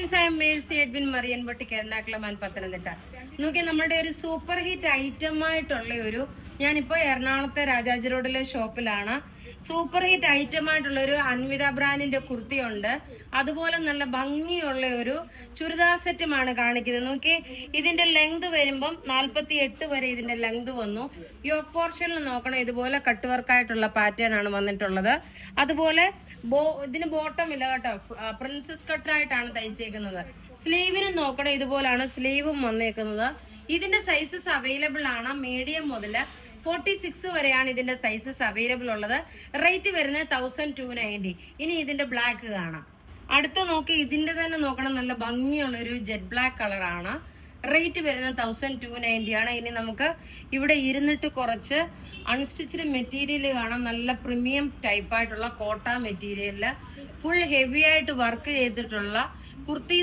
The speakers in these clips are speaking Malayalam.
Friends, I am Mercy Edwin മറിയൻപൊട്ടിക്ക് എറണാകുളം പത്തനംതിട്ട. നോക്കിയാൽ നമ്മളുടെ ഒരു സൂപ്പർ ഹിറ്റ് ഐറ്റം ആയിട്ടുള്ള ഒരു, ഞാനിപ്പോ എറണാകുളത്തെ രാജാജി റോഡിലെ ഷോപ്പിലാണ്. സൂപ്പർ ഹിറ്റ് ഐറ്റം ആയിട്ടുള്ള ഒരു അൻവിത ബ്രാൻഡിന്റെ കുർത്തിയുണ്ട്. അതുപോലെ നല്ല ഭംഗിയുള്ള ഒരു ചുരിദാർ സെറ്റുമാണ് കാണിക്കുന്നത്. നോക്കി, ഇതിന്റെ ലെങ്ത് വരുമ്പം 48 വരെ ഇതിന്റെ ലെങ്ത് വന്നു. യോക്ക് പോർഷനിൽ നോക്കണം, ഇതുപോലെ കട്ട് വർക്കായിട്ടുള്ള പാറ്റേൺ ആണ് വന്നിട്ടുള്ളത്. അതുപോലെ ഇതിന് ബോട്ടം ഇല്ല കേട്ടോ, പ്രിൻസസ് കട്ടായിട്ടാണ് തയ്ച്ചേക്കുന്നത്. സ്ലീവിന് നോക്കണം, ഇതുപോലാണ് സ്ലീവും വന്നേക്കുന്നത്. ഇതിന്റെ സൈസസ് അവൈലബിൾ ആണ്. മീഡിയം മുതൽ 46 വരെയാണ് ഇതിന്റെ സൈസസ് അവൈലബിൾ ഉള്ളത്. റേറ്റ് വരുന്നത് 1290. ഇനി ഇതിന്റെ ബ്ലാക്ക് കാണാം. അടുത്ത നോക്കി, ഇതിന്റെ തന്നെ നോക്കണം, നല്ല ഭംഗിയുള്ള ഒരു ജെറ്റ് ബ്ലാക്ക് കളറാണ്. റേറ്റ് വരുന്നത് 1290 ആണ്. ഇനി നമുക്ക് ഇവിടെ ഇരുന്നിട്ട് കുറച്ച് അൺസ്റ്റിച്ച്ഡ് മെറ്റീരിയൽ കാണാം. നല്ല പ്രീമിയം ടൈപ്പായിട്ടുള്ള കോട്ട മെറ്റീരിയലില് ഫുൾ ഹെവി ആയിട്ട് വർക്ക് ചെയ്തിട്ടുള്ള കുർത്തി,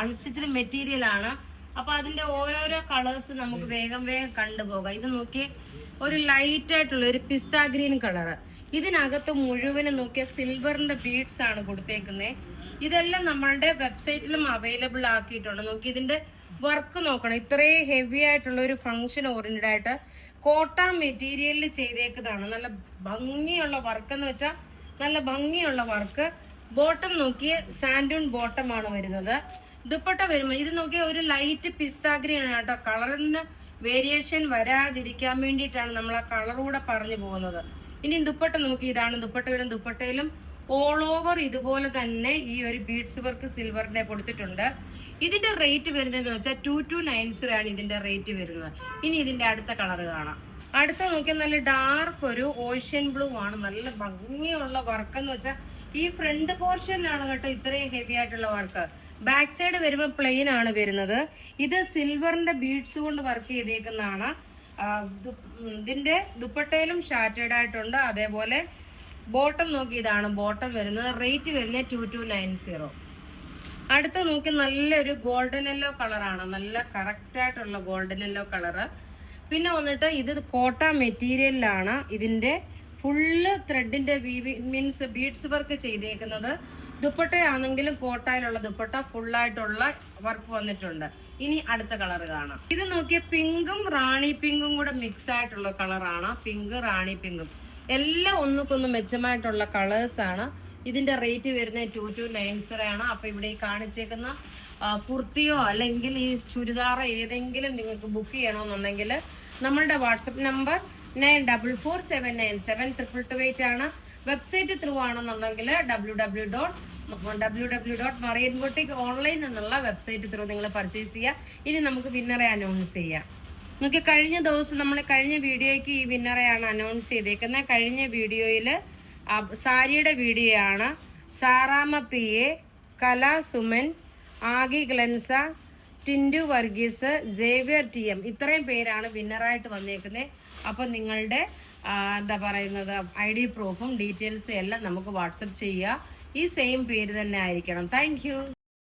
അൺസ്റ്റിച്ച്ഡ് മെറ്റീരിയൽ ആണ്. അപ്പൊ അതിന്റെ ഓരോരോ കളേഴ്സ് നമുക്ക് വേഗം കണ്ടുപോകാം. ഇത് നോക്കി, ഒരു ലൈറ്റ് ആയിട്ടുള്ള ഒരു പിസ്ത ഗ്രീൻ കളറ്. ഇതിനകത്ത് മുഴുവനും നോക്കിയ സിൽവറിന്റെ ബീഡ്സ് ആണ് കൊടുത്തേക്കുന്നത്. ഇതെല്ലാം നമ്മളുടെ വെബ്സൈറ്റിലും അവൈലബിൾ ആക്കിയിട്ടുണ്ട്. നോക്കി, ഇതിന്റെ വർക്ക് നോക്കണം, ഇത്രയും ഹെവി ആയിട്ടുള്ള ഒരു ഫംഗ്ഷൻ ഓറിയന്റഡ് ആയിട്ട് കോട്ട മെറ്റീരിയലിൽ ചെയ്തേക്കുന്നതാണ്. നല്ല ഭംഗിയുള്ള വർക്ക് എന്ന് വെച്ചാൽ നല്ല ഭംഗിയുള്ള വർക്ക്. ബോട്ടം നോക്കിയ സാൻഡൂൺ ബോട്ടം ആണ് വരുന്നത്. ദുപ്പട്ട വരുമ്പോൾ ഇത് നോക്കിയ ഒരു ലൈറ്റ് പിസ്ത ഗ്രീൻ ആണ് കേട്ടോ. കളറിന് വേരിയേഷൻ വരാതിരിക്കാൻ വേണ്ടിയിട്ടാണ് നമ്മൾ ആ കളറൂടെ പറഞ്ഞു പോകുന്നത്. ഇനി ദുപ്പട്ട നോക്കി, ഇതാണ് ദുപ്പട്ട വരും. ദുപ്പട്ടയിലും ഓൾ ഓവർ ഇതുപോലെ തന്നെ ഈ ഒരു ബീഡ്സ് വർക്ക് സിൽവറിന്റെ കൊടുത്തിട്ടുണ്ട്. ഇതിന്റെ റേറ്റ് വരുന്നത് വെച്ചാൽ 2290 ആണ് ഇതിന്റെ റേറ്റ് വരുന്നത്. ഇനി ഇതിന്റെ അടുത്ത കളർ കാണാം. അടുത്ത നോക്കിയാൽ നല്ല ഡാർക്ക് ഒരു ഓഷ്യൻ ബ്ലൂ ആണ്. നല്ല ഭംഗിയുള്ള വർക്ക് എന്ന് വെച്ചാൽ ഈ ഫ്രണ്ട് പോർഷനിലാണ് കേട്ടോ ഇത്രയും ഹെവി ആയിട്ടുള്ള വർക്ക്. ബാക്ക് സൈഡ് വരുമ്പോൾ പ്ലെയിൻ ആണ് വരുന്നത്. ഇത് സിൽവറിന്റെ ബീഡ്സ് കൊണ്ട് വർക്ക് ചെയ്തേക്കുന്നതാണ്. ഇതിന്റെ ദുപ്പട്ടയിലും ഷാറ്റേഡ് ആയിട്ടുണ്ട്. അതേപോലെ ബോട്ടം നോക്കി, ഇതാണ് ബോട്ടം വരുന്നത്. റേറ്റ് വരുന്നത് 2290. അടുത്ത നോക്കി, നല്ലൊരു ഗോൾഡൻ യെല്ലോ കളറാണ്. നല്ല കറക്റ്റ് ആയിട്ടുള്ള ഗോൾഡൻ യെല്ലോ കളറ്. പിന്നെ വന്നിട്ട് ഇത് കോട്ട മെറ്റീരിയലിലാണ് ഇതിന്റെ ഫുള്ള് ത്രെഡിന്റെ മീൻസ് ബീഡ്സ് വർക്ക് ചെയ്തേക്കുന്നത്. ദുപ്പട്ടയാണെങ്കിലും കോട്ടയിലുള്ള ദുപ്പട്ട ഫുള്ളായിട്ടുള്ള വർക്ക് വന്നിട്ടുണ്ട്. ഇനി അടുത്ത കളർ കാണാം. ഇത് നോക്കിയ പിങ്കും റാണി പിങ്കും കൂടെ മിക്സ് ആയിട്ടുള്ള കളറാണ്. പിങ്ക് റാണി പിങ്കും എല്ലാം ഒന്നുക്കൊന്ന് മെച്ചമായിട്ടുള്ള കളേഴ്സ് ആണ്. ഇതിന്റെ റേറ്റ് വരുന്നത് 2290 ആണ്. അപ്പൊ ഇവിടെ ഈ കാണിച്ചേക്കുന്ന കുർത്തിയോ അല്ലെങ്കിൽ ഈ ചുരിദാറോ ഏതെങ്കിലും നിങ്ങൾക്ക് ബുക്ക് ചെയ്യണമെന്നുണ്ടെങ്കിൽ നമ്മളുടെ വാട്സപ്പ് നമ്പർ 9447972228 ആണ്. വെബ്സൈറ്റ് ത്രൂ ആണെന്നുണ്ടെങ്കിൽ www.marianboutique.online എന്നുള്ള വെബ്സൈറ്റ് ത്രൂ നിങ്ങൾ പർച്ചേസ് ചെയ്യുക. ഇനി നമുക്ക് വിന്നറെ അനൗൺസ് ചെയ്യാം. നമുക്ക് കഴിഞ്ഞ ദിവസം നമ്മൾ കഴിഞ്ഞ വീഡിയോയ്ക്ക് ഈ വിന്നറെയാണ് അനൗൺസ് ചെയ്തേക്കുന്നത്. കഴിഞ്ഞ വീഡിയോയിൽ സാരിയുടെ വീഡിയോ ആണ്. സാറാമ PA, കലാ സുമൻ, ആഗി ഗ്ലൻസ, ടിൻഡു വർഗീസ്, സേവ്യർ TM ഇത്രയും പേരാണ് വിന്നറായിട്ട് വന്നേക്കുന്നത്. അപ്പം നിങ്ങളുടെ എന്താ പറയുന്നത് ID പ്രൂഫും ഡീറ്റെയിൽസും എല്ലാം നമുക്ക് വാട്സപ്പ് ചെയ്യുക. ഈ സെയിം പേര് തന്നെ ആയിരിക്കണം. താങ്ക്